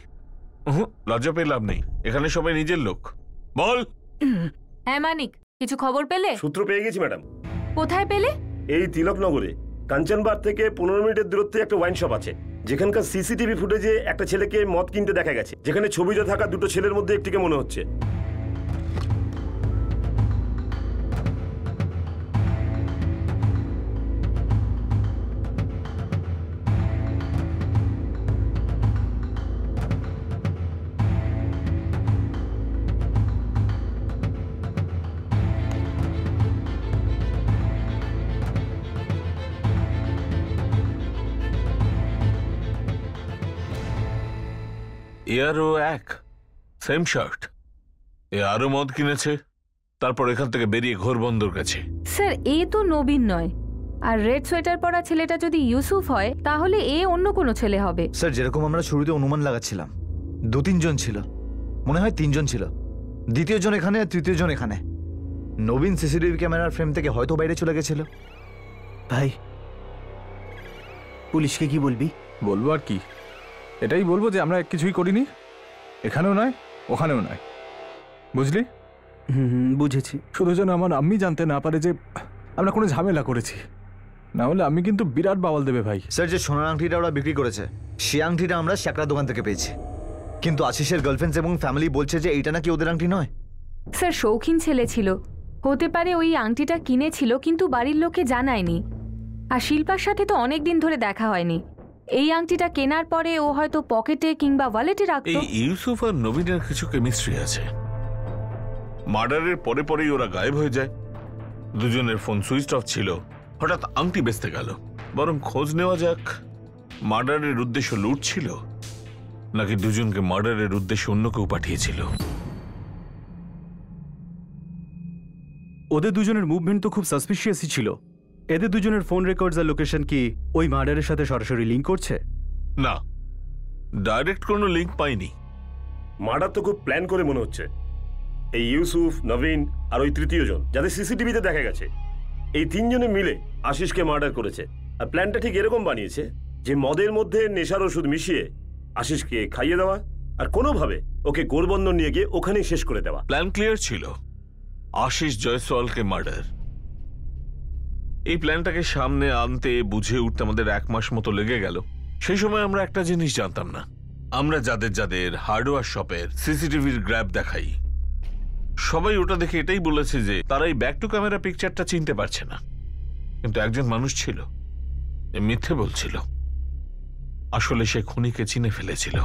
লজ্জা পেয়ে লাভ নেই, এখানে সবাই নিজের লোক। বল। হ্যাঁ মানিক, কিছু খবর পেলে? সূত্র পেয়ে গেছি ম্যাডাম। কোথায় পেলে? এই তিলকনগরে কাঞ্চনবার থেকে 15 মিনিটের দূরত্বে একটা ওয়াইন শপ আছে, যেখানকার সিসিটিভি ফুটেজে একটা ছেলেকে মদ কিনতে দেখা গেছে, যেখানে ছবিতে থাকা দুটো ছেলের মধ্যে একটিকে মনে হচ্ছে। এয়ারও এক, সেম শার্ট। এ আরো মদ কিনেছে, তারপর এখান থেকে বেরিয়ে ঘোর বন্দর গেছে। স্যার এ তো নবীন নয়, আর রেড সোয়েটার পরা ছেলেটা যদি ইউসুফ হয় তাহলে এ অন্য কোনো ছেলে হবে। স্যার যেরকম আমরা শুরুতে অনুমান লাগাচ্ছিলাম, 2-3 জন ছিল, মনে হয় 3 জন ছিল, দ্বিতীয় জন এখানে আর তৃতীয় জন এখানে। নবীন সিসিটিভি ক্যামেরার ফ্রেম থেকে হয়তো বাইরে চলে গেছিল। ভাই পুলিশকে কি বলবি? বলবো আর কি, এটাই বলবো যে আমরা কিছুই করিনি, এখানেও নয় ওখানেও নয়, বুঝলি? বুঝেছি। শুধু যেন আমার আম্মি জানতে না পারে যে আমরা কোনো ঝামেলা করেছি, না হলে আমি কিন্তু বিরাট বাওয়াল দেবে ভাই। স্যার যে সোনার আংটিটা ওরা বিক্রি করেছে, সেই আংটিটা আমরা শ্যাকরা দোকান থেকে পেয়েছি, কিন্তু আশিসের গার্লফ্রেন্ডস এবং ফ্যামিলি বলছে যে এইটা নাকি ওদের আংটি নয়। স্যার শৌখিন ছেলে ছিল, হতে পারে ওই আংটিটা কিনেছিল কিন্তু বাড়ির লোককে জানায়নি। আর শিল্পার সাথে তো অনেক দিন ধরে দেখা হয়নি, এই আংটিটা কেনার পরে ও হয়তো পকেটে কিংবা ওয়ালেটে রাখতো। এই ইউসুফ আর নবীনের কিছু কেমিস্ট্রি আছে। মার্ডারের পরে পরেই ওরা গায়েব হয়ে যায়, দুজনের ফোন সুইচ অফ ছিল, হঠাৎ আংটি বেচতে গেল। বরং খোঁজ নেওয়া যাক, মার্ডারের উদ্দেশ্য লুট ছিল নাকি দুজনকে মার্ডারের উদ্দেশ্যে অন্য কেউ পাঠিয়েছিল। ওদের দুজনের মুভমেন্ট তো খুব সাসপিশিয়াসই ছিল। এদের দুজনের ফোন রেকর্ডস আর লোকেশন কি ওই মার্ডারের সাথে সরাসরি লিংক করছে? না, ডাইরেক্ট কোনো লিংক পাইনি। মার্ডার তো খুব প্ল্যান করে মনে হচ্ছে। এই ইউসুফ, নবীন আর ওই তৃতীয় জন যাদের সিসিটিভিতে দেখা গেছে, এই 3 জনে মিলে আশিসকে মার্ডার করেছে। আর প্ল্যানটা ঠিক এরকম বানিয়েছে যে মদের মধ্যে নেশার ওষুধ মিশিয়ে আশিসকে খাইয়ে দেওয়া আর কোনোভাবে ওকে গোরবন্দর নিয়ে গিয়ে ওখানেই শেষ করে দেওয়া। প্ল্যান ক্লিয়ার ছিল, আশিস জয়সওয়ালকে মার্ডার। এই প্ল্যানটাকে সামনে আনতে বুঝে উঠতে আমাদের 1 মাস মতো লেগে গেল। সেই সময় আমরা একটা জিনিস জানতাম না, আমরা যাদের যাদের হার্ডওয়্যার শপের সিসিটিভির গ্র্যাব দেখাই, সবাই ওটা দেখে এটাই বলেছে যে তারা এই ব্যাক টু ক্যামেরা পিকচারটা চিনতে পারছে না। কিন্তু একজন মানুষ ছিল, মিথ্যে বলছিল, আসলে সে খুনিকে চিনে ফেলেছিল।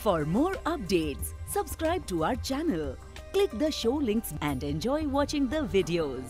For more updates, subscribe to our channel, click the show links and enjoy watching the videos.